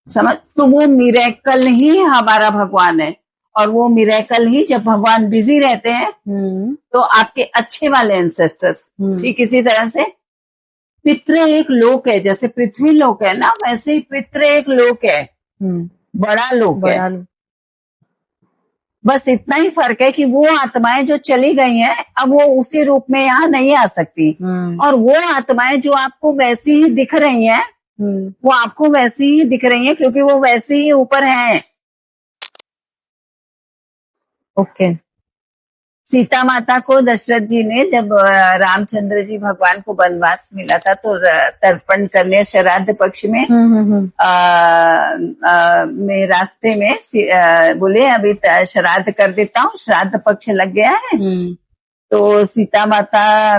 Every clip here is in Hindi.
समझ, तो वो मिरेकल ही हमारा भगवान है। और वो मिरेकल ही, जब भगवान बिजी रहते हैं तो आपके अच्छे वाले एंसेस्टर्स, ठीक इसी तरह से पितृ एक लोक है, जैसे पृथ्वी लोक है ना, वैसे ही पितृ एक लोक है, बड़ा लोक है। बस इतना ही फर्क है कि वो आत्माएं जो चली गई हैं, अब वो उसी रूप में यहाँ नहीं आ सकती। और वो आत्माएं जो आपको वैसी ही दिख रही हैं, वो आपको वैसी ही दिख रही हैं क्योंकि वो वैसी ही ऊपर हैं। ओके। सीता माता को दशरथ जी ने, जब रामचंद्र जी भगवान को वनवास मिला था, तो तर्पण करने श्राद्ध पक्ष में में रास्ते में बोले अभी श्राद्ध कर देता हूँ, श्राद्ध पक्ष लग गया है। तो सीता माता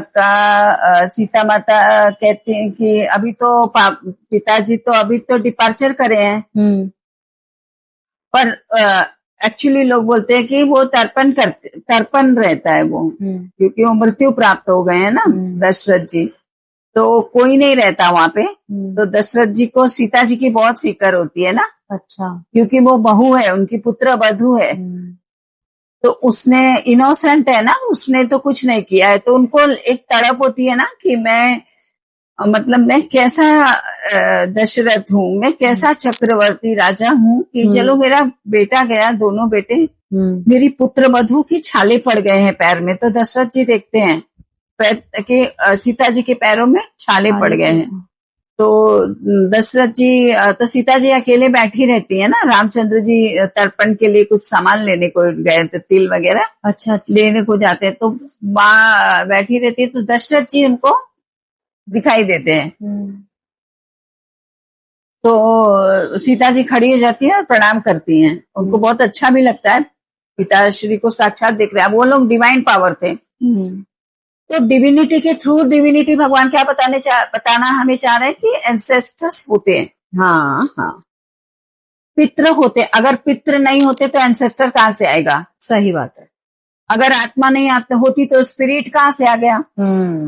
कहते हैं कि अभी तो पिताजी तो अभी तो डिपार्चर करे हैं, पर एक्चुअली लोग बोलते हैं कि वो तर्पण रहता है वो, क्योंकि वो मृत्यु प्राप्त हो गए हैं ना दशरथ जी, तो कोई नहीं रहता वहां पे। तो दशरथ जी को सीता जी की बहुत फिक्र होती है ना। अच्छा। क्योंकि वो बहू है, उनकी पुत्र वधू है। तो उसने, इनोसेंट है ना, उसने तो कुछ नहीं किया है, तो उनको एक तड़प होती है ना कि मैं कैसा दशरथ हूँ, मैं कैसा चक्रवर्ती राजा हूँ कि चलो मेरा बेटा गया, दोनों बेटे, मेरी पुत्र वधू की छाले पड़ गए हैं पैर में। तो दशरथ जी देखते हैं पैर के, सीता जी के पैरों में छाले पड़ गए हैं। तो दशरथ जी, तो सीता जी अकेले बैठी रहती है ना, रामचंद्र जी तर्पण के लिए कुछ सामान लेने को गए, तो तिल वगैरह अच्छा लेने को जाते हैं, तो माँ बैठी रहती है, तो दशरथ जी उनको दिखाई देते हैं। तो सीता जी खड़ी हो जाती है और प्रणाम करती हैं। उनको बहुत अच्छा भी लगता है, पिताश्री को साक्षात देख रहे हैं। वो लोग डिवाइन पावर थे। तो डिविनिटी के थ्रू, डिविनिटी भगवान क्या बताना हमें चाह रहे हैं कि एंसेस्टर्स होते हैं। हाँ, पितृ होते, अगर पितृ नहीं होते तो एंसेस्टर कहाँ से आएगा? सही बात है। अगर आत्मा नहीं होती तो स्पिरिट कहाँ से आ गया?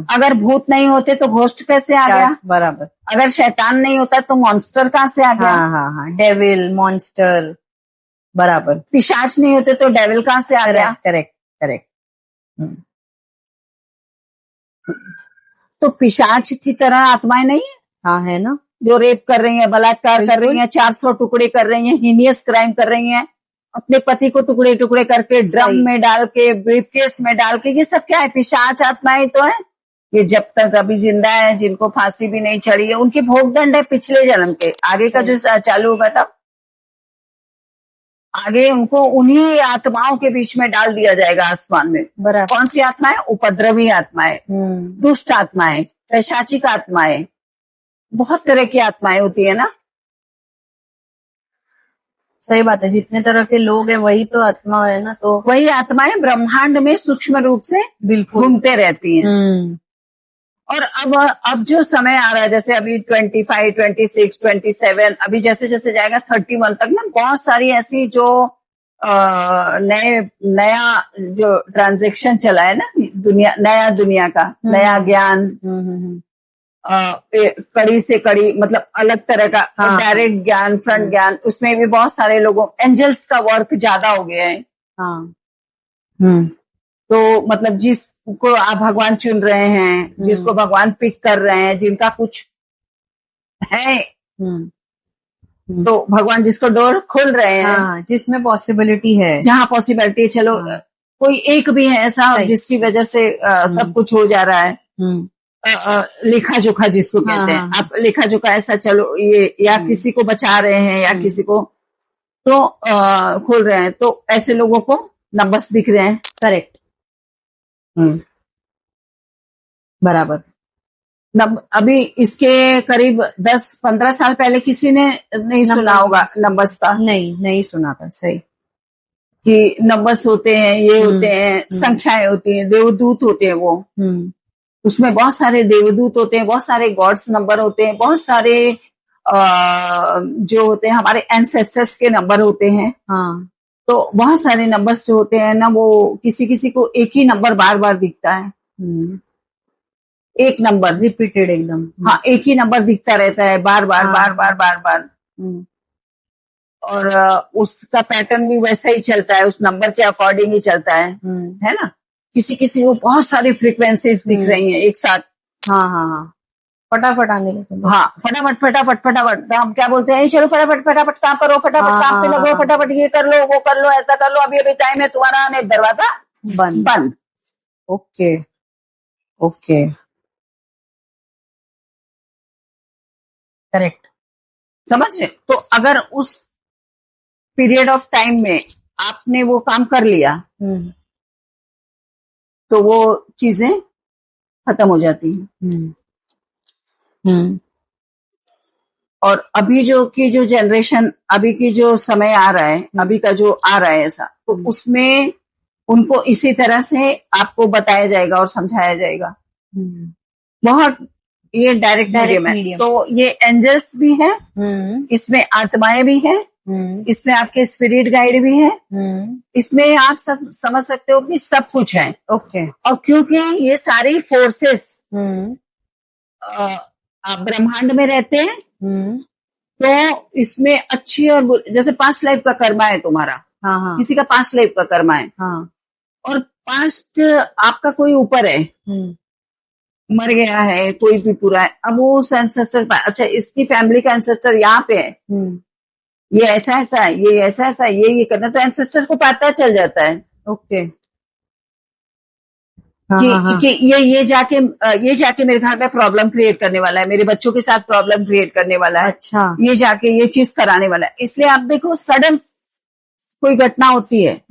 अगर भूत नहीं होते तो घोस्ट कैसे आ गया? बराबर। अगर शैतान नहीं होता तो मॉन्स्टर कहाँ से आ गया? हाँ, डेविल, मॉन्स्टर, बराबर। पिशाच नहीं होते तो डेविल कहाँ से आ गया? करेक्ट। तो पिशाच की तरह आत्माएं नहीं है? हाँ, है ना, जो रेप कर रही है, बलात्कार कर रही है, 400 टुकड़े कर रही है, हीनियस क्राइम कर रही है, अपने पति को टुकड़े टुकड़े करके ड्रम में डाल के, ब्रीफकेस में डाल के, ये सब क्या है? पिशाच आत्माएं तो है। ये जब तक अभी जिंदा है, जिनको फांसी भी नहीं चढ़ी है, उनकी भोग दंड है पिछले जन्म के, आगे का जो चालू होगा तब आगे उनको उन्हीं आत्माओं के बीच में डाल दिया जाएगा आसमान में। कौन सी आत्माएं? उपद्रवी आत्माएं, दुष्ट आत्माएं, पैशाचिक आत्माएं, बहुत तरह की आत्माएं होती है ना। सही बात है, जितने तरह के लोग हैं वही तो आत्मा है ना, तो वही आत्माएं ब्रह्मांड में सूक्ष्म रूप से बिल्कुल घूमते रहती हैं। और अब जो समय आ रहा है, जैसे अभी 25, 26, 27, अभी जैसे जैसे जाएगा 31 तक ना, बहुत सारी ऐसी जो नया जो ट्रांजेक्शन चला है ना, दुनिया का नया ज्ञान, कड़ी से कड़ी, मतलब अलग तरह का डायरेक्ट ज्ञान, फ्रंट ज्ञान, उसमें भी बहुत सारे लोगों, एंजल्स का वर्क ज्यादा हो गया है। तो मतलब जिसको आप भगवान चुन रहे हैं, जिसको भगवान पिक कर रहे हैं, जिनका कुछ है, तो भगवान जिसको डोर खोल रहे हैं, जिसमें पॉसिबिलिटी है, जहाँ पॉसिबिलिटी, चलो कोई एक भी है ऐसा जिसकी वजह से सब कुछ हो जा रहा है, लेखा जोखा जिसको कहते हैं, आप लेखा जोखा ऐसा, चलो ये या किसी को बचा रहे हैं या किसी को तो खोल रहे हैं, तो ऐसे लोगों को नंबर्स दिख रहे हैं। करेक्ट, बराबर। अभी इसके करीब 10-15 साल पहले किसी ने नहीं सुना होगा नंबर्स का। नहीं सुना था। सही, कि नंबर्स होते हैं, ये होते हैं, संख्याएं होती हैं, देवदूत होते हैं, वो उसमें बहुत सारे देवदूत होते हैं, बहुत सारे गॉड्स नंबर होते हैं, बहुत सारे जो होते हैं हमारे एंसेस्टर्स के नंबर होते हैं। तो बहुत सारे नंबर्स जो होते हैं ना, वो किसी किसी को एक ही नंबर बार बार दिखता है, एक नंबर रिपीटेड एकदम। हाँ, एक ही नंबर दिखता रहता है बार बार। और उसका पैटर्न भी वैसा ही चलता है, उस नंबर के अकॉर्डिंग ही चलता है ना। किसी किसी को बहुत सारी फ्रीक्वेंसीज दिख रही हैं एक साथ। हाँ हाँ हाँ, फटाफट आने लगे। हाँ, फटाफट फटाफट फटाफट, तो हम क्या बोलते हैं, चलो फटाफट फटाफट काम करो, फटाफट काम पे लगो, फटाफट ये कर लो, वो कर लो, ऐसा कर लो, अभी अभी टाइम है तुम्हारा, नहीं दरवाजा बंद। बंद। Okay okay, correct. समझ रहे? तो अगर उस पीरियड ऑफ टाइम में आपने वो काम कर लिया तो वो चीजें खत्म हो जाती हैं। और अभी जो जनरेशन, अभी की जो समय आ रहा है, अभी का जो आ रहा है ऐसा, तो उसमें उनको इसी तरह से आपको बताया जाएगा और समझाया जाएगा। बहुत ये डायरेक्ट मीडियम है। तो ये एंजल्स भी है, इसमें आत्माएं भी है, इसमें आपके स्पिरिट गाइड भी है, इसमें आप सब समझ सकते हो कि सब कुछ है। ओके। और क्योंकि ये सारी फोर्सेस ब्रह्मांड में रहते हैं, तो इसमें अच्छी और बुरी, जैसे पास्ट लाइफ का कर्मा है तुम्हारा, हाँ, किसी का पास्ट लाइफ का कर्मा है, और पास्ट आपका कोई ऊपर है, मर गया है, कोई भी पूरा है, अब वो उस एंसेस्टर, अच्छा इसकी फैमिली का एंसेस्टर यहाँ पे है, ये ऐसा ऐसा है, ये ऐसा ऐसा है, ये करना, तो एंसेस्टर को पता चल जाता है। ओके। कि ये जाके मेरे घर में प्रॉब्लम क्रिएट करने वाला है, मेरे बच्चों के साथ प्रॉब्लम क्रिएट करने वाला है, अच्छा, ये जाके ये चीज कराने वाला है। इसलिए आप देखो सडन कोई घटना होती है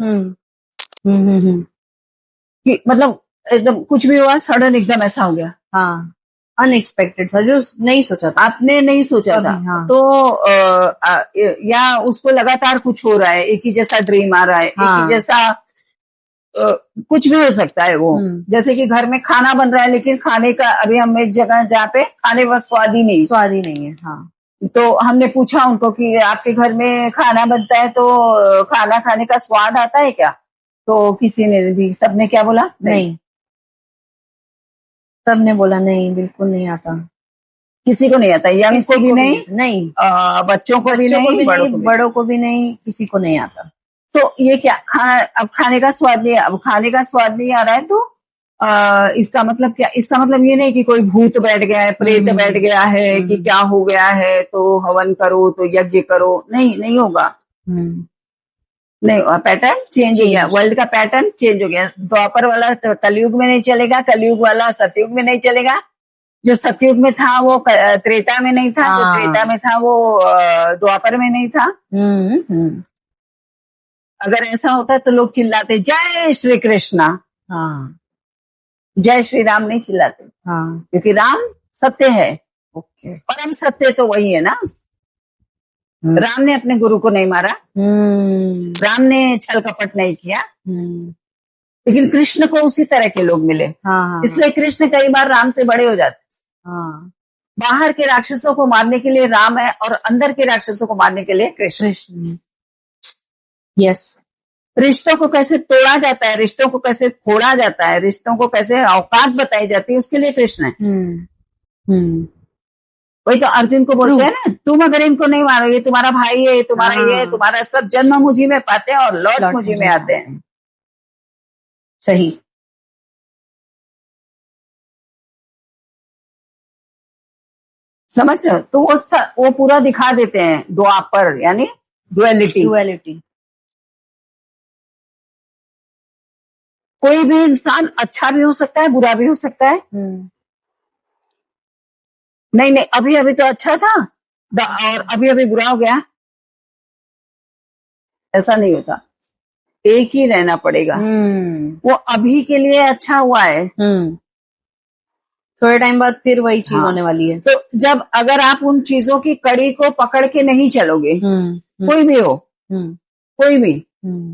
कि मतलब एकदम कुछ भी हुआ, सडन एकदम ऐसा हो गया, हाँ, अनएक्सपेक्टेड था, जो नहीं सोचा था, आपने नहीं सोचा था। हाँ। तो या उसको लगातार कुछ हो रहा है, एक ही जैसा ड्रीम आ रहा है, एक ही जैसा कुछ भी हो सकता है वो। जैसे कि घर में खाना बन रहा है, लेकिन खाने का, अभी हम एक जगह जहाँ पे खाने का स्वाद ही नहीं है, हाँ। तो हमने पूछा उनको कि आपके घर में खाना बनता है तो खाना खाने का स्वाद आता है क्या? तो किसी ने भी, सबने क्या बोला? नहीं। सबने बोला नहीं, बिल्कुल नहीं आता, किसी को नहीं आता, यंग को भी नहीं, बच्चों को भी नहीं, बड़ों को भी नहीं, किसी को नहीं आता। तो ये क्या अब खाने का स्वाद नहीं, अब खाने का स्वाद नहीं आ रहा है, तो इसका मतलब क्या? इसका मतलब ये नहीं कि कोई भूत बैठ गया है, प्रेत बैठ गया है, कि क्या हो गया है तो हवन करो, तो यज्ञ करो, नहीं होगा। नहीं, पैटर्न चेंज हो गया, वर्ल्ड का पैटर्न चेंज हो गया। द्वापर वाला कलयुग में नहीं चलेगा, कलयुग वाला सतयुग में नहीं चलेगा, जो सतयुग में था वो त्रेता में नहीं था, जो त्रेता में था वो द्वापर में नहीं था। अगर ऐसा होता तो लोग चिल्लाते जय श्री कृष्णा, जय श्री राम नहीं चिल्लाते, क्योंकि राम सत्य है। ओके। परम सत्य तो वही है ना। राम ने अपने गुरु को नहीं मारा, राम ने छल कपट नहीं किया, लेकिन कृष्ण को उसी तरह के लोग मिले, इसलिए कृष्ण कई बार राम से बड़े हो जाते। बाहर के राक्षसों को मारने के लिए राम है, और अंदर के राक्षसों को मारने के लिए कृष्ण। यस। रिश्तों को कैसे तोड़ा जाता है, रिश्तों को कैसे फोड़ा जाता है, रिश्तों को कैसे औकात बताई जाती है, उसके लिए कृष्ण है। वही तो अर्जुन को बोलते हैं ना, तुम अगर इनको नहीं मारो, ये तुम्हारा भाई है, तुम्हारा ये, तुम्हारा सब जन्म मुझी में पाते हैं और लौट मुझी में आते हैं। सही। समझ रहे हो? तो वो पूरा दिखा देते हैं द्वापर, यानी डुअलिटी। कोई भी इंसान अच्छा भी हो सकता है, बुरा भी हो सकता है। नहीं, अभी तो अच्छा था और अभी बुरा हो गया, ऐसा नहीं होता, एक ही रहना पड़ेगा। वो अभी के लिए अच्छा हुआ है, थोड़े टाइम बाद फिर वही चीज होने वाली है। तो जब अगर आप उन चीजों की कड़ी को पकड़ के नहीं चलोगे, कोई भी हो, कोई भी,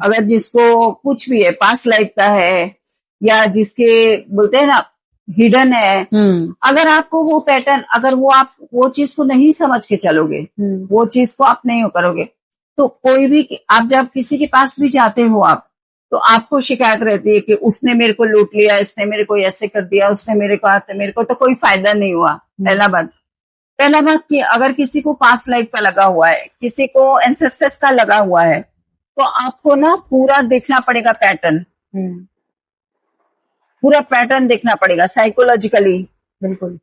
अगर जिसको कुछ भी है, पास्ट लाइफ का है, या जिसके बोलते हैं ना हिडन है, अगर आपको वो पैटर्न, अगर आप वो चीज को नहीं समझ के चलोगे, वो चीज को आप नहीं करोगे, तो कोई भी, आप जब किसी के पास भी जाते हो आप, तो आपको शिकायत रहती है कि उसने मेरे को लूट लिया, इसने मेरे को ऐसे कर दिया, उसने मेरे को तो कोई फायदा नहीं हुआ। पहला बात, पहला बात कि अगर किसी को पास्ट लाइफ का लगा हुआ है, किसी को एंसेस्टर्स का लगा हुआ है, तो आपको ना पूरा देखना पड़ेगा पैटर्न, पूरा पैटर्न देखना पड़ेगा साइकोलॉजिकली। बिल्कुल।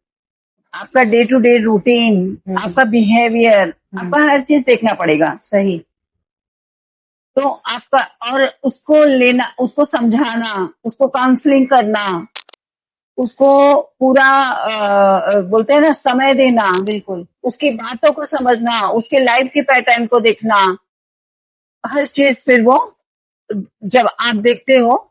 आपका डे टू डे रूटीन, आपका बिहेवियर, आपका हर चीज देखना पड़ेगा। सही। तो आपका, और उसको लेना, उसको समझाना, उसको काउंसलिंग करना, उसको पूरा बोलते हैं ना समय देना, बिल्कुल। उसकी बातों को समझना, उसके लाइफ के पैटर्न को देखना, हर चीज। फिर वो जब आप देखते हो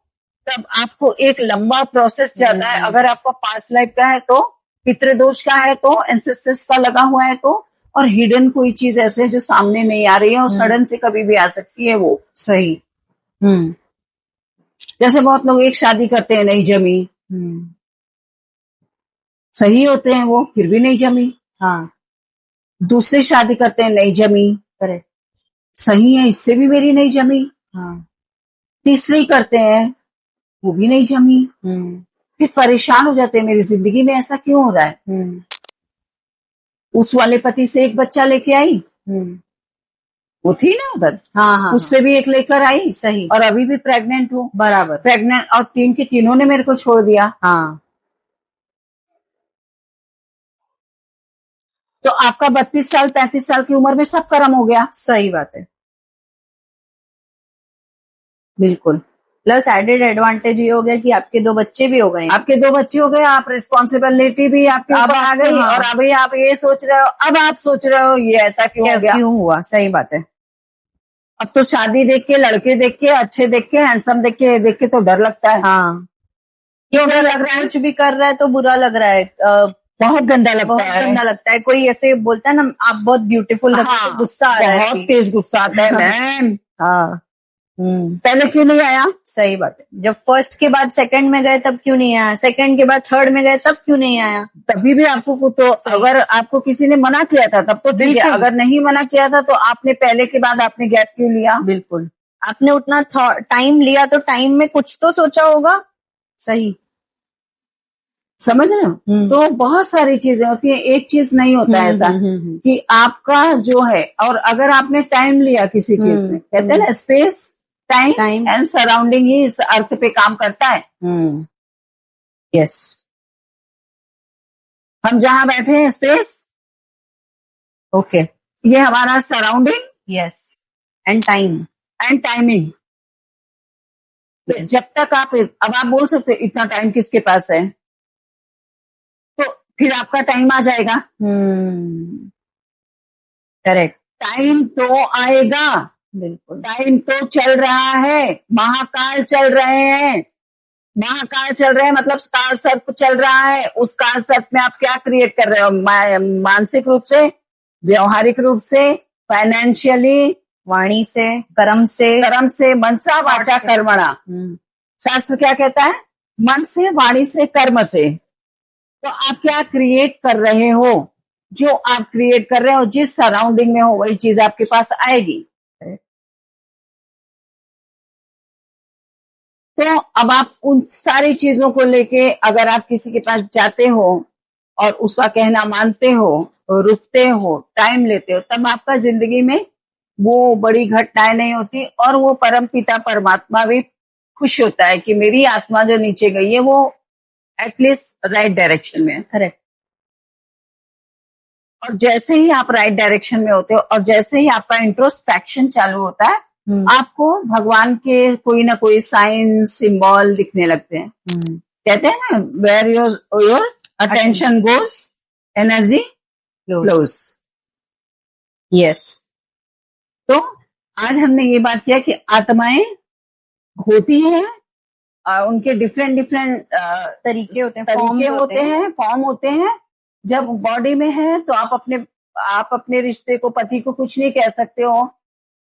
तब आपको एक लंबा प्रोसेस जाता है। अगर आपका पास्ट लाइफ का है तो, पितृदोष का है तो, एंसेस्टर्स का लगा हुआ है तो, और हिडन कोई चीज ऐसे जो सामने नहीं आ रही है और सडन से कभी भी आ सकती है वो। सही। जैसे बहुत लोग एक शादी करते हैं, नहीं जमी, सही होते हैं वो, फिर भी नहीं जमी। हाँ। दूसरी शादी करते हैं, नहीं जमी, करेक्ट, सही है, इससे भी मेरी नहीं जमी। हाँ। तीसरी करते हैं, वो भी नहीं जमी। फिर परेशान हो जाते हैं, मेरी जिंदगी में ऐसा क्यों हो रहा है। उस वाले पति से एक बच्चा लेके आई, वो थी ना उधर, हाँ, उससे भी एक लेकर आई, सही, और अभी भी प्रेग्नेंट हो, बराबर प्रेग्नेंट, और तीन के तीनों ने मेरे को छोड़ दिया। हाँ। तो आपका 32 साल 35 साल की उम्र में सब कर्म हो गया। सही बात है, बिल्कुल। प्लस एडेड एडवांटेज ये हो गया कि आपके 2 बच्चे भी हो गए, आपके 2 बच्चे हो गए, आप रिस्पॉन्सिबिलिटी भी आपके ऊपर आ गई। हाँ। और अभी आप ये सोच रहे हो, अब आप सोच रहे हो ये ऐसा क्यों हो गया, क्यों हुआ। सही बात है। अब तो शादी देख के, लड़के देख के, अच्छे देख के, हैंडसम देख के तो डर लगता है। हाँ, क्यों डर लग रहा है? कुछ भी कर रहा है तो बुरा लग रहा है, बहुत गंदा लगता बहुत है, गंदा लगता है। कोई ऐसे बोलता है ना, आप बहुत ब्यूटीफुल लगते हो, तो गुस्सा आ रहा है, बहुत तेज गुस्सा आता है मैम। हाँ। पहले क्यों नहीं आया? सही बात है। जब फर्स्ट के बाद सेकंड में गए तब क्यों नहीं आया, सेकंड के बाद थर्ड में गए तब क्यों नहीं आया? तभी भी आपको तो, अगर आपको किसी ने मना किया था तब तो ठीक है, अगर नहीं मना किया था तो आपने पहले के बाद आपने गैप क्यों लिया? बिल्कुल, आपने उतना टाइम लिया तो टाइम में कुछ तो सोचा होगा। सही, समझ रहे हो? तो बहुत सारी चीजें होती है, एक चीज नहीं होता ऐसा कि आपका जो है, और अगर आपने टाइम लिया किसी चीज में, कहते हैं ना स्पेस, टाइम एंड सराउंडिंग ही इस अर्थ पे काम करता है। यस। हम जहां बैठे हैं स्पेस, ओके, ये हमारा surrounding, yes, and time and timing. जब तक अब आप बोल सकते हो इतना टाइम किसके पास है, तो फिर आपका टाइम आ जाएगा। करेक्ट, टाइम तो आएगा, बिल्कुल। टाइम तो चल रहा है, महाकाल चल रहे हैं, महाकाल चल रहे हैं, मतलब काल सर्प चल रहा है। उस काल सर्प में आप क्या क्रिएट कर रहे हो, मानसिक रूप से, व्यवहारिक रूप से, फाइनेंशियली, वाणी से, कर्म से, मनसा वाचा कर्मणा। शास्त्र क्या कहता है? मन से, वाणी से, कर्म से। तो आप क्या क्रिएट कर रहे हो, जो आप क्रिएट कर रहे हो, जिस सराउंडिंग में हो वही चीज आपके पास आएगी। तो अब आप उन सारी चीजों को लेके अगर आप किसी के पास जाते हो और उसका कहना मानते हो, रुकते हो, टाइम लेते हो, तब आपका जिंदगी में वो बड़ी घटनाएं नहीं होती, और वो परम पिता परमात्मा भी खुश होता है कि मेरी आत्मा जो नीचे गई है वो एटलीस्ट राइट डायरेक्शन में है। करेक्ट। और जैसे ही आप राइट डायरेक्शन में होते हो और जैसे ही आपका इंट्रोस्पेक्शन चालू होता है, आपको भगवान के कोई ना कोई साइन, सिंबल दिखने लगते हैं। कहते हैं ना, where your attention goes, energy flows. Yes. तो आज हमने ये बात किया कि आत्माएं होती हैं, उनके डिफरेंट तरीके होते हैं, फॉर्म होते हैं। जब बॉडी में है तो आप अपने रिश्ते को, पति को कुछ नहीं कह सकते हो,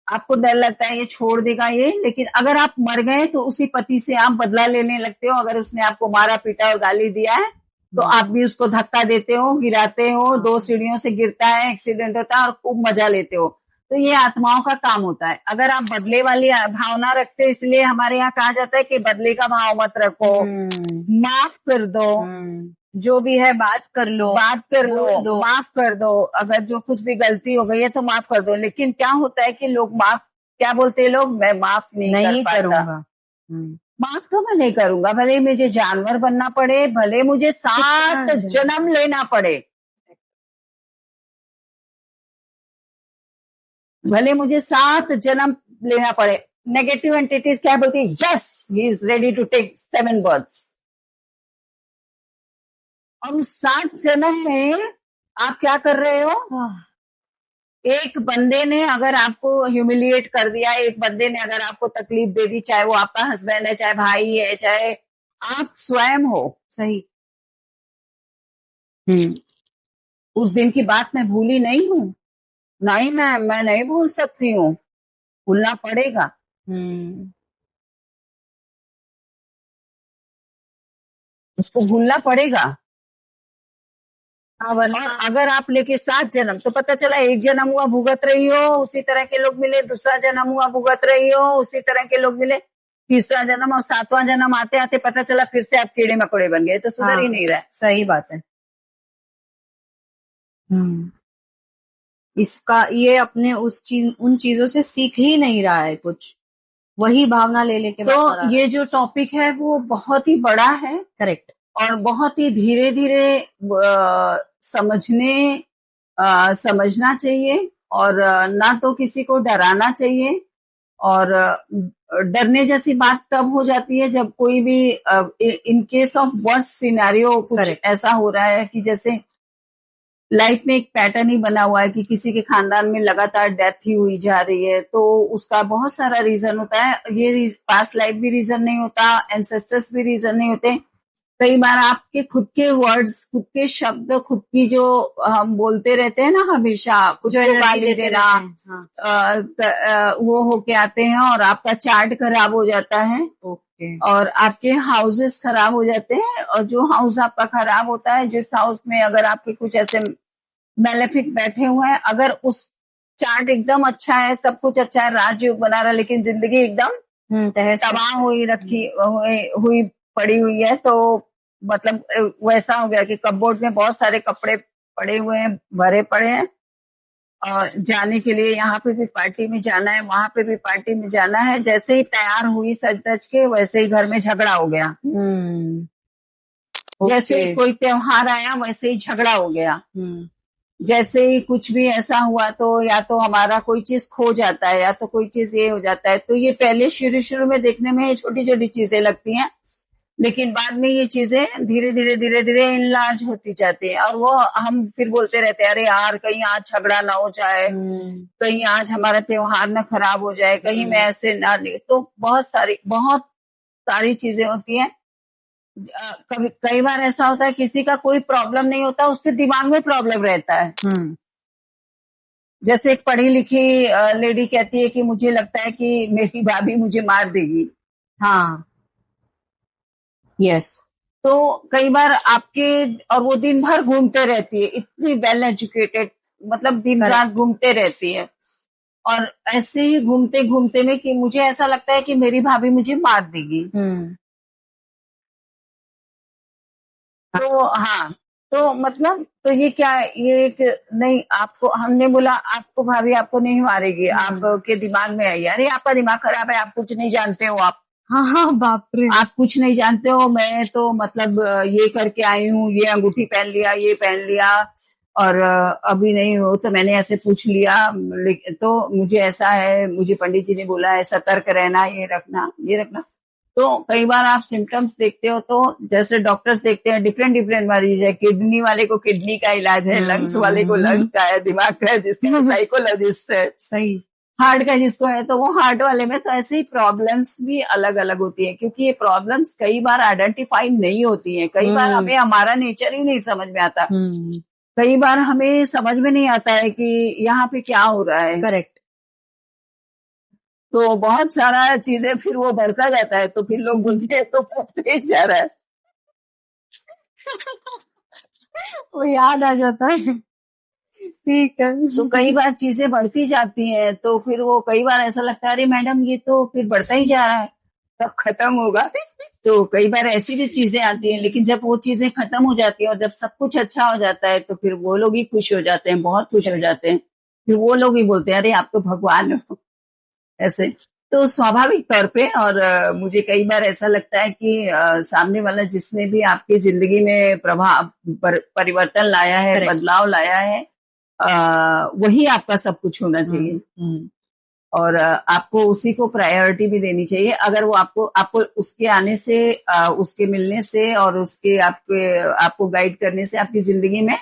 आपको डर लगता है ये छोड़ देगा ये, लेकिन अगर आप मर गए तो उसी पति से आप बदला लेने लगते हो। अगर उसने आपको मारा पीटा और गाली दिया है तो आप भी उसको धक्का देते हो, गिराते हो, 2 सीढ़ियों से गिरता है, एक्सीडेंट होता है और खूब मजा लेते हो। तो ये आत्माओं का काम होता है। अगर आप बदले वाली भावना रखते हो, इसलिए हमारे यहाँ कहा जाता है कि बदले का भाव मत रखो, माफ कर दो, जो भी है बात कर लो, बोल दो। माफ कर दो, अगर जो कुछ भी गलती हो गई है तो माफ कर दो। लेकिन क्या होता है कि लोग क्या बोलते हैं लोग, मैं माफ नहीं कर करूंगा। पाता। माफ तो मैं नहीं करूंगा, भले मुझे जानवर बनना पड़े, भले मुझे 7 जन्म लेना पड़े, भले मुझे 7 जन्म लेना पड़े। नेगेटिव एंटिटीज क्या बोलती है, yes he is ready to take 7 births. और उस 7 जन्म में आप क्या कर रहे हो, एक बंदे ने अगर आपको ह्यूमिलिएट कर दिया, एक बंदे ने अगर आपको तकलीफ दे दी, चाहे वो आपका हस्बैंड है, चाहे भाई है, चाहे आप स्वयं हो। सही। उस दिन की बात मैं भूली नहीं हूं, नहीं मैं नहीं भूल सकती हूँ, भूलना पड़ेगा। उसको भूलना पड़ेगा। और अगर आप लेके 7 जन्म, तो पता चला 1 जन्म हुआ भुगत रही हो, उसी तरह के लोग मिले, दूसरा जन्म हुआ भुगत रही हो, उसी तरह के लोग मिले, तीसरा जन्म, और 7वां जन्म आते आते पता चला फिर से आप कीड़े मकोड़े बन गए, तो सुधर ही नहीं रहा। सही बात है। इसका ये अपने उन चीजों से सीख ही नहीं रहा है कुछ, वही भावना ले लेके। तो ये जो टॉपिक है वो बहुत ही बड़ा है, करेक्ट, और बहुत ही धीरे धीरे समझना चाहिए, और ना तो किसी को डराना चाहिए। और डरने जैसी बात तब हो जाती है जब कोई भी in case of worst scenario कुछ ऐसा हो रहा है कि जैसे लाइफ में एक पैटर्न ही बना हुआ है कि किसी के खानदान में लगातार डेथ ही हुई जा रही है, तो उसका बहुत सारा रीजन होता है। ये पास्ट लाइफ भी रीजन नहीं होता, एंसेस्टर्स भी रीजन नहीं होते। कई बार आपके खुद के वर्ड्स, खुद के शब्द, खुद की जो हम बोलते रहते हैं ना हमेशा, कुछ जो गाली देना, वो होके आते हैं और आपका चार्ट खराब हो जाता है। और आपके हाउसेस खराब हो जाते हैं, और जो हाउस आपका खराब होता है, जिस हाउस में अगर आपके कुछ ऐसे मैलेफिक बैठे हुए हैं, अगर उस चार्ट एकदम अच्छा है, सब कुछ अच्छा है, राजयोग बना रहा, लेकिन जिंदगी एकदम तबाह हुई पड़ी हुई है, तो मतलब वैसा हो गया कि कपबोर्ड में बहुत सारे कपड़े पड़े हुए हैं, भरे पड़े हैं, और जाने के लिए यहाँ पे भी पार्टी में जाना है, वहां पे भी पार्टी में जाना है। जैसे ही तैयार हुई सज धज के, वैसे ही घर में झगड़ा हो गया। जैसे ही कोई त्योहार आया, वैसे ही झगड़ा हो गया। जैसे ही कुछ भी ऐसा हुआ, तो या तो हमारा कोई चीज खो जाता है, या तो कोई चीज ये हो जाता है। तो ये पहले शुरू में देखने में छोटी छोटी चीजें लगती हैं, लेकिन बाद में ये चीजें धीरे धीरे इनलार्ज होती जाती है, और वो हम फिर बोलते रहते हैं, अरे यार कहीं आज झगड़ा ना हो जाए, कहीं आज हमारा त्योहार ना खराब हो जाए, कहीं मैं ऐसे ना ले। तो बहुत सारी चीजें होती हैं। कई बार ऐसा होता है किसी का कोई प्रॉब्लम नहीं होता, उसके दिमाग में प्रॉब्लम रहता है। जैसे एक पढ़ी लिखी लेडी कहती है कि मुझे लगता है कि मेरी भाभी मुझे मार देगी। यस। तो कई बार आपके, और वो दिन भर घूमते रहती है, इतनी वेल एजुकेटेड, मतलब दिन रात घूमते रहती है, और ऐसे ही घूमते घूमते में कि मुझे ऐसा लगता है कि मेरी भाभी मुझे मार देगी। तो मतलब, तो ये क्या, ये एक नहीं, आपको हमने बोला आपको भाभी आपको नहीं मारेगी, आपके दिमाग में आई, अरे आपका दिमाग खराब है, आप कुछ नहीं जानते हो, आप बाप रे, आप कुछ नहीं जानते हो, मैं तो मतलब ये करके आई हूँ, ये अंगूठी पहन लिया, ये पहन लिया, और अभी नहीं हो तो मैंने ऐसे पूछ लिया, तो मुझे ऐसा है, मुझे पंडित जी ने बोला है सतर्क रहना, ये रखना। तो कई बार आप सिम्टम्स देखते हो, तो जैसे डॉक्टर्स देखते हैं, डिफरेंट मरीज है, किडनी वाले को किडनी का इलाज है, लंग्स वाले को लंग का है, दिमाग का है, जिसका साइकोलॉजिस्ट है, सही, हार्ट का जिसको है तो वो हार्ट वाले में। तो ऐसे ही प्रॉब्लम्स भी अलग अलग होती है, क्योंकि ये प्रॉब्लम्स कई बार आइडेंटिफाई नहीं होती हैं, कई बार हमें हमारा नेचर ही नहीं समझ में आता, कई बार हमें समझ में नहीं आता है कि यहाँ पे क्या हो रहा है। करेक्ट। तो बहुत सारा चीजें फिर वो बढ़ता जाता है, तो फिर लोग बोलते हैं तो बढ़ते ही जा रहा है। वो याद आ जाता है। ठीक है। तो कई बार चीजें बढ़ती जाती हैं, तो फिर वो कई बार ऐसा लगता है, अरे मैडम ये तो फिर बढ़ता ही जा रहा है। कब खत्म होगा। तो कई बार ऐसी भी चीजें आती हैं, लेकिन जब वो चीजें खत्म हो जाती है और जब सब कुछ अच्छा हो जाता है तो फिर वो लोग ही खुश हो जाते हैं, बहुत खुश हो जाते हैं। फिर वो लोग ही बोलते हैं अरे आप तो भगवान हो, ऐसे। तो स्वाभाविक तौर पे, और मुझे कई बार ऐसा लगता है कि सामने वाला जिसने भी आपकी जिंदगी में परिवर्तन लाया है, बदलाव लाया है, वही आपका सब कुछ होना चाहिए। और आपको उसी को प्रायोरिटी भी देनी चाहिए। अगर वो आपको उसके आने से, उसके मिलने से और उसके आपको गाइड करने से आपकी जिंदगी में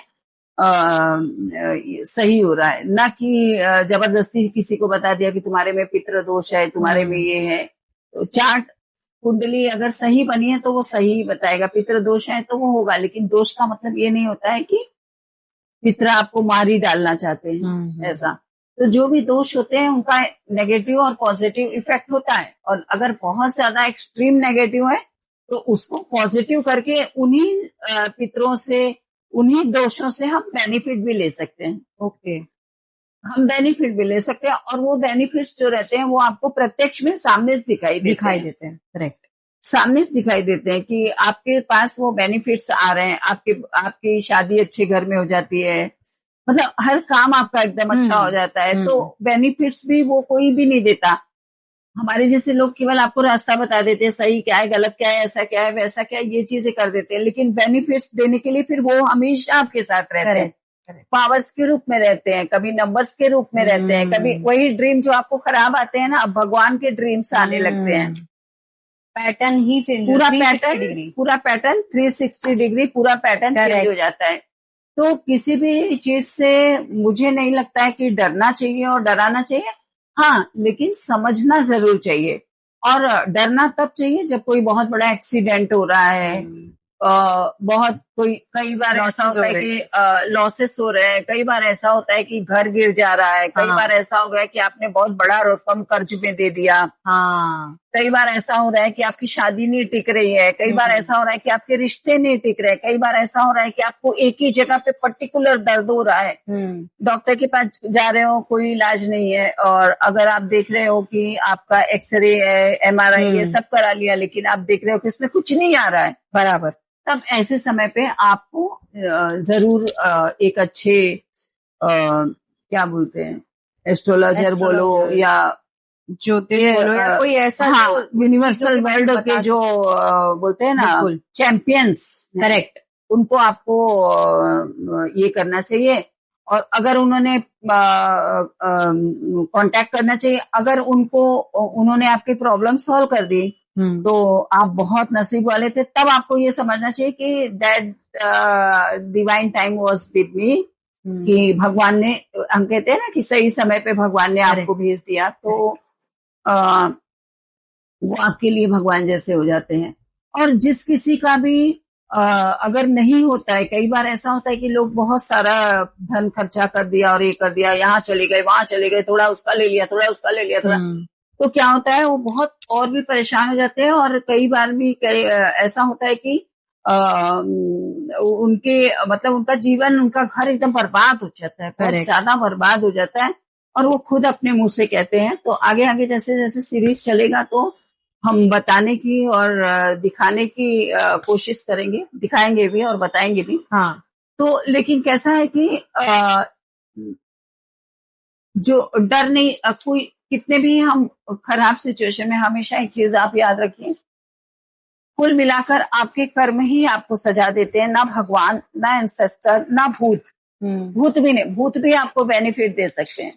सही हो रहा है, ना कि जबरदस्ती किसी को बता दिया कि तुम्हारे में पितृ दोष है, तुम्हारे में ये है। तो चार्ट कुंडली अगर सही बनी है तो वो सही बताएगा, पितृ दोष है तो वो होगा। लेकिन दोष का मतलब ये नहीं होता है कि पितृ आपको मार ही डालना चाहते हैं, ऐसा। तो जो भी दोष होते हैं उनका नेगेटिव और पॉजिटिव इफेक्ट होता है, और अगर बहुत ज्यादा एक्सट्रीम नेगेटिव है तो उसको पॉजिटिव करके उन्हीं पितरों से, उन्हीं दोषों से हम बेनिफिट भी ले सकते हैं। ओके, हम बेनिफिट भी ले सकते हैं, और वो बेनिफिट्स जो रहते हैं वो आपको प्रत्यक्ष में सामने से दिखाई देते हैं। करेक्ट, सामने से दिखाई देते हैं कि आपके पास वो बेनिफिट्स आ रहे हैं। आपकी शादी अच्छे घर में हो जाती है, मतलब हर काम आपका एकदम अच्छा हो जाता है। तो बेनिफिट्स भी वो कोई भी नहीं देता। हमारे जैसे लोग केवल आपको रास्ता बता देते हैं, सही क्या है, गलत क्या है, ऐसा क्या है, वैसा क्या है, ये चीजें कर देते हैं। लेकिन बेनिफिट्स देने के लिए फिर वो हमेशा आपके साथ रहते हैं, पावर्स के रूप में रहते हैं, कभी नंबर्स के रूप में रहते हैं, कभी वही ड्रीम जो आपको खराब आते हैं ना, अब भगवान के ड्रीम्स आने लगते हैं। पैटर्न ही चेंज, पूरा पैटर्न 360 डिग्री पूरा पैटर्न चेंज हो जाता है। तो किसी भी चीज से मुझे नहीं लगता है कि डरना चाहिए और डराना चाहिए। हाँ, लेकिन समझना जरूर चाहिए। और डरना तब चाहिए जब कोई बहुत बड़ा एक्सीडेंट हो रहा है, कई बार ऐसा होता है कि लॉसेस हो रहे हैं, कई बार ऐसा होता है कि घर गिर जा रहा है, कई बार ऐसा हो गया कि आपने बहुत बड़ा रकम कर्ज में दे दिया, कई बार ऐसा हो रहा है कि आपकी शादी नहीं टिक रही है, कई बार ऐसा हो रहा है कि आपके रिश्ते नहीं टिक रहे, कई बार ऐसा हो रहा है कि आपको एक ही जगह पे पर्टिकुलर दर्द हो रहा है, डॉक्टर के पास जा रहे हो, कोई इलाज नहीं है। और अगर आप देख रहे हो कि आपका एक्सरे है, MRI ये सब करा लिया, लेकिन आप देख रहे हो कि इसमें कुछ नहीं आ रहा है बराबर, तब ऐसे समय पे आपको जरूर एक अच्छे क्या बोलते हैं, एस्ट्रोलॉजर बोलो या ज्योतिष बोलो या कोई ऐसा, हाँ, यूनिवर्सल वर्ल्ड के जो बोलते हैं ना चैंपियंस, करेक्ट, उनको आपको ये करना चाहिए। और अगर उन्होंने कांटेक्ट करना चाहिए, अगर उन्होंने आपकी प्रॉब्लम सॉल्व कर दी तो आप बहुत नसीब वाले थे। तब आपको ये समझना चाहिए कि that divine time was with me, कि भगवान ने, हम कहते हैं ना कि सही समय पे भगवान ने आपको भेज दिया, तो वो आपके लिए भगवान जैसे हो जाते हैं। और जिस किसी का भी अगर नहीं होता है, कई बार ऐसा होता है कि लोग बहुत सारा धन खर्चा कर दिया और ये कर दिया, यहाँ चले गए, वहां चले गए, थोड़ा उसका ले लिया, थोड़ा उसका ले लिया, थोड़ा, तो क्या होता है वो बहुत और भी परेशान हो जाते हैं। और कई बार भी ऐसा होता है कि उनका जीवन, उनका घर एकदम बर्बाद हो जाता है, बहुत ज्यादा बर्बाद हो जाता है, और वो खुद अपने मुंह से कहते हैं। तो आगे आगे जैसे जैसे सीरीज चलेगा तो हम बताने की और दिखाने की कोशिश करेंगे, दिखाएंगे भी और बताएंगे भी। हाँ, तो लेकिन कैसा है कि जो डर नहीं, कोई कितने भी हम खराब सिचुएशन में, हमेशा एक चीज आप याद रखिए, कुल मिलाकर आपके कर्म ही आपको सजा देते हैं, ना भगवान, ना एंसेस्टर, ना भूत। भूत भी नहीं, भूत भी आपको बेनिफिट दे सकते हैं।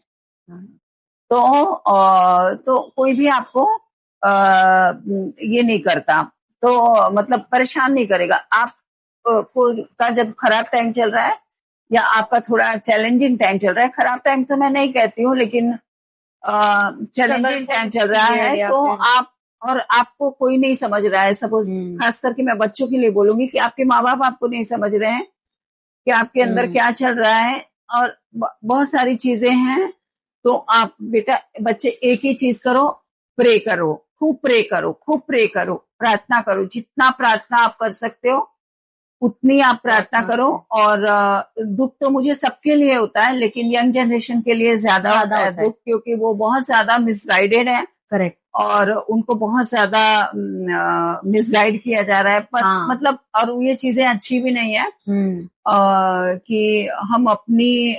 तो कोई भी आपको ये नहीं करता, तो मतलब परेशान नहीं करेगा। आप का जब खराब टाइम चल रहा है या आपका थोड़ा चैलेंजिंग टाइम चल रहा है, खराब टाइम तो मैं नहीं कहती हूँ, लेकिन चैलेंजिंग टाइम चल रहा है, तो आपको कोई नहीं समझ रहा है। सपोज खास करके मैं बच्चों के लिए बोलूंगी कि आपके माँ बाप आपको नहीं समझ रहे हैं कि आपके अंदर क्या चल रहा है, और बहुत सारी चीजें हैं। तो आप बेटा, बच्चे, एक ही चीज करो, प्रे करो, खूब प्रे करो, खूब प्रे करो, प्रार्थना करो, जितना प्रार्थना आप कर सकते हो उतनी आप प्रार्थना करो। और दुख तो मुझे सबके लिए होता है, लेकिन यंग जनरेशन के लिए ज्यादा होता है दुख, क्योंकि वो बहुत ज्यादा मिसगाइडेड है। करेक्ट। और उनको बहुत ज्यादा मिसगाइड किया जा रहा है, पर हाँ। मतलब और ये चीजें अच्छी भी नहीं है कि हम अपनी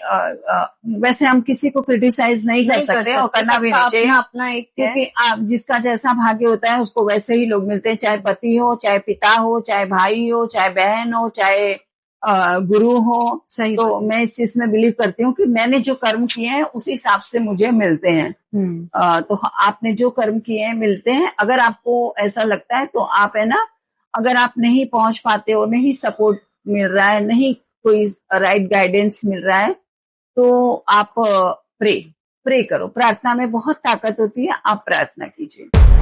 वैसे हम किसी को क्रिटिसाइज नहीं कर सकते और करना भी नहीं चाहिए, अपना एक है। क्योंकि आप जिसका जैसा भाग्य होता है उसको वैसे ही लोग मिलते हैं, चाहे पति हो, चाहे पिता हो, चाहे भाई हो, चाहे बहन हो, चाहे गुरु हो। सही तो बात है। मैं इस चीज में बिलीव करती हूँ कि मैंने जो कर्म किए हैं उसी हिसाब से मुझे मिलते हैं। तो आपने जो कर्म किए हैं मिलते हैं। अगर आपको ऐसा लगता है तो आप है ना, अगर आप नहीं पहुंच पाते हो, नहीं सपोर्ट मिल रहा है, नहीं कोई राइट गाइडेंस मिल रहा है, तो आप प्रे करो। प्रार्थना में बहुत ताकत होती है, आप प्रार्थना कीजिए।